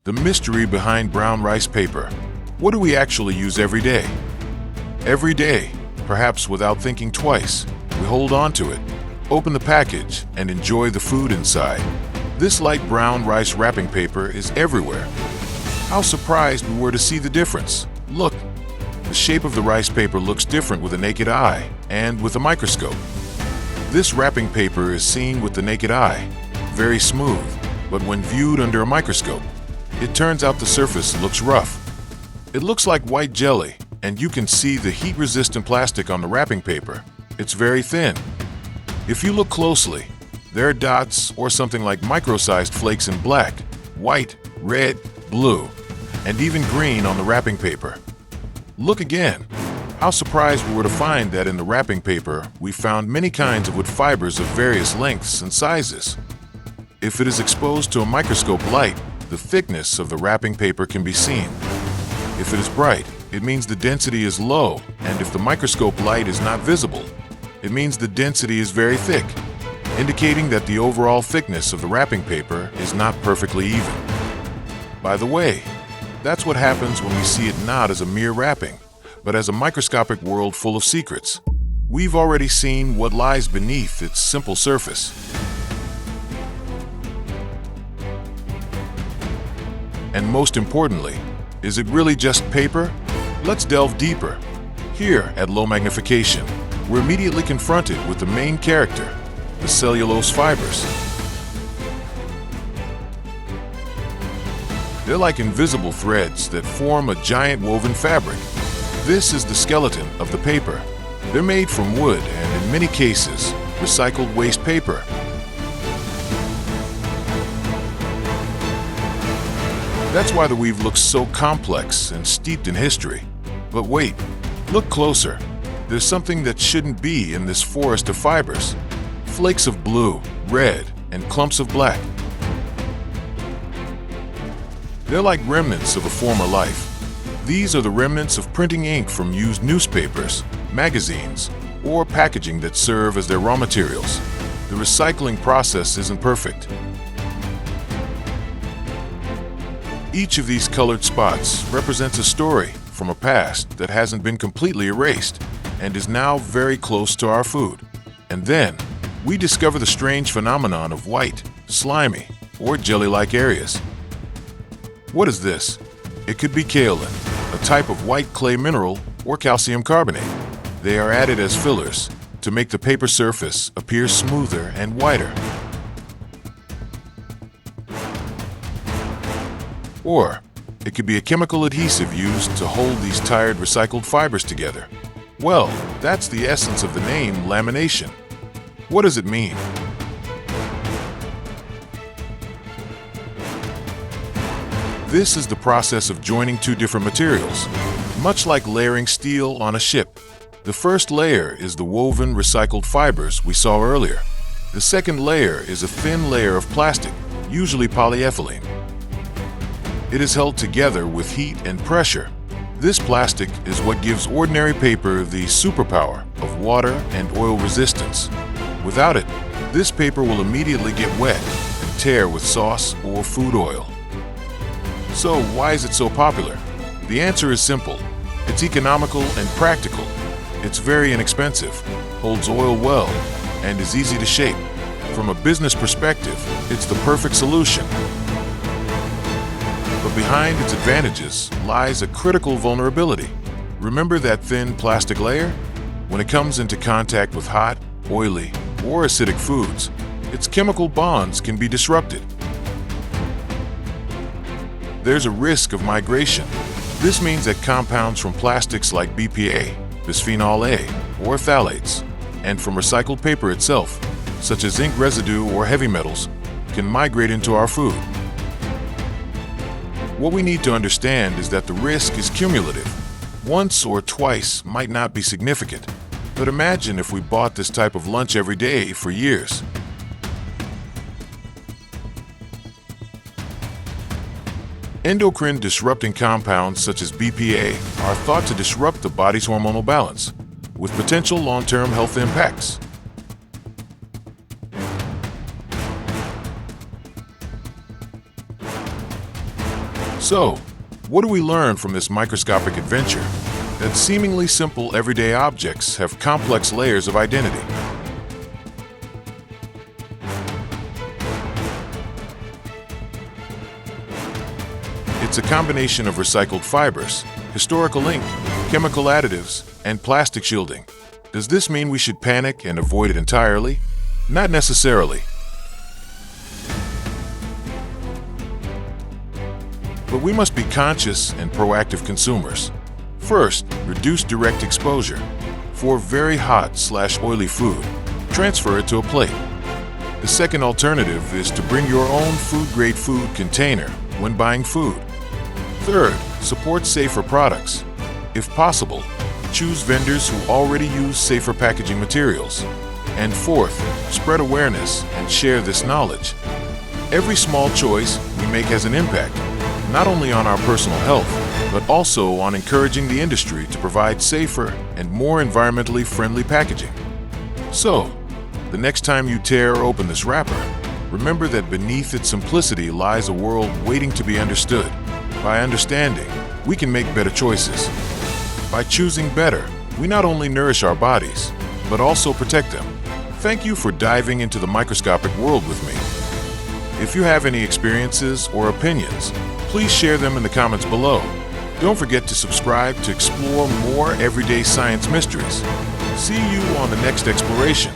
The mystery behind brown rice paper. What do we actually use every day? Every day, perhaps without thinking twice, we hold on to it, open the package, and enjoy the food inside. This light brown rice wrapping paper is everywhere. How surprised we were to see the difference. Look, the shape of the rice paper looks different with the naked eye and with a microscope. This wrapping paper is seen with the naked eye, very smooth, but when viewed under a microscope, it turns out the surface looks rough. It looks like white jelly, and you can see the heat-resistant plastic on the wrapping paper. It's very thin. If you look closely, there are dots or something like micro-sized flakes in black, white, red, blue, and even green on the wrapping paper. Look again. How surprised we were to find that in the wrapping paper, we found many kinds of wood fibers of various lengths and sizes. If it is exposed to a microscope light, the thickness of the wrapping paper can be seen. If it is bright, it means the density is low, and if the microscope light is not visible, it means the density is very thick, indicating that the overall thickness of the wrapping paper is not perfectly even. By the way, that's what happens when we see it not as a mere wrapping, but as a microscopic world full of secrets. We've already seen what lies beneath its simple surface. And most importantly, is it really just paper? Let's delve deeper. Here at low magnification, we're immediately confronted with the main character, the cellulose fibers. They're like invisible threads that form a giant woven fabric. This is the skeleton of the paper. They're made from wood and, in many cases, recycled waste paper. That's why the weave looks so complex and steeped in history. But wait, look closer. There's something that shouldn't be in this forest of fibers. Flakes of blue, red, and clumps of black. They're like remnants of a former life. These are the remnants of printing ink from used newspapers, magazines, or packaging that serve as their raw materials. The recycling process isn't perfect. Each of these colored spots represents a story from a past that hasn't been completely erased and is now very close to our food. And then, we discover the strange phenomenon of white, slimy, or jelly-like areas. What is this? It could be kaolin, a type of white clay mineral or calcium carbonate. They are added as fillers to make the paper surface appear smoother and whiter. Or it could be a chemical adhesive used to hold these tired recycled fibers together. Well, that's the essence of the name lamination. What does it mean? This is the process of joining two different materials, much like layering steel on a ship. The first layer is the woven recycled fibers we saw earlier. The second layer is a thin layer of plastic, usually polyethylene. It is held together with heat and pressure. This plastic is what gives ordinary paper the superpower of water and oil resistance. Without it, this paper will immediately get wet and tear with sauce or food oil. So why is it so popular? The answer is simple. It's economical and practical. It's very inexpensive, holds oil well, and is easy to shape. From a business perspective, it's the perfect solution. But behind its advantages lies a critical vulnerability. Remember that thin plastic layer? When it comes into contact with hot, oily, or acidic foods, its chemical bonds can be disrupted. There's a risk of migration. This means that compounds from plastics like BPA, bisphenol A, or phthalates, and from recycled paper itself, such as ink residue or heavy metals, can migrate into our food. What we need to understand is that the risk is cumulative. Once or twice might not be significant, but imagine if we bought this type of lunch every day for years. Endocrine disrupting compounds such as BPA are thought to disrupt the body's hormonal balance, with potential long-term health impacts. So, what do we learn from this microscopic adventure? That seemingly simple everyday objects have complex layers of identity. It's a combination of recycled fibers, historical ink, chemical additives, and plastic shielding. Does this mean we should panic and avoid it entirely? Not necessarily. But we must be conscious and proactive consumers. First, reduce direct exposure. For very hot/oily food, transfer it to a plate. The second alternative is to bring your own food-grade food container when buying food. Third, support safer products. If possible, choose vendors who already use safer packaging materials. And fourth, spread awareness and share this knowledge. Every small choice we make has an impact, not only on our personal health, but also on encouraging the industry to provide safer and more environmentally friendly packaging. So, the next time you tear open this wrapper, remember that beneath its simplicity lies a world waiting to be understood. By understanding, we can make better choices. By choosing better, we not only nourish our bodies, but also protect them. Thank you for diving into the microscopic world with me. If you have any experiences or opinions, please share them in the comments below. Don't forget to subscribe to explore more everyday science mysteries. See you on the next exploration.